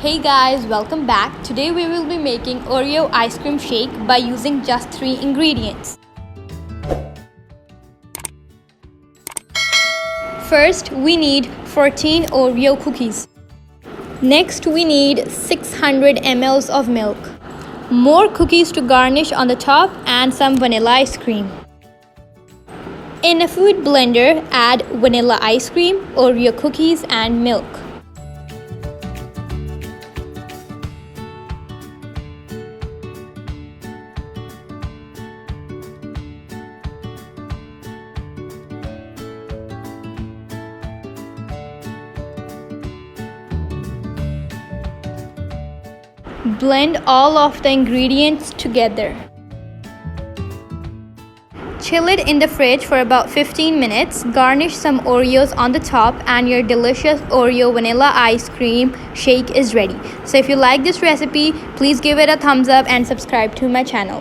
Hey guys, welcome back. Today we will be making Oreo ice cream shake by using just 3 ingredients. First, we need 14 Oreo cookies. Next, we need 600 ml of milk, more cookies to garnish on the top, and some vanilla ice cream. In a food blender, add vanilla ice cream, Oreo cookies, and milk. Blend all of the ingredients together. Chill it in the fridge for about 15 minutes. Garnish some Oreos on the top and your delicious Oreo vanilla ice cream shake is ready. So if you like this recipe, please give it a thumbs up and subscribe to my channel.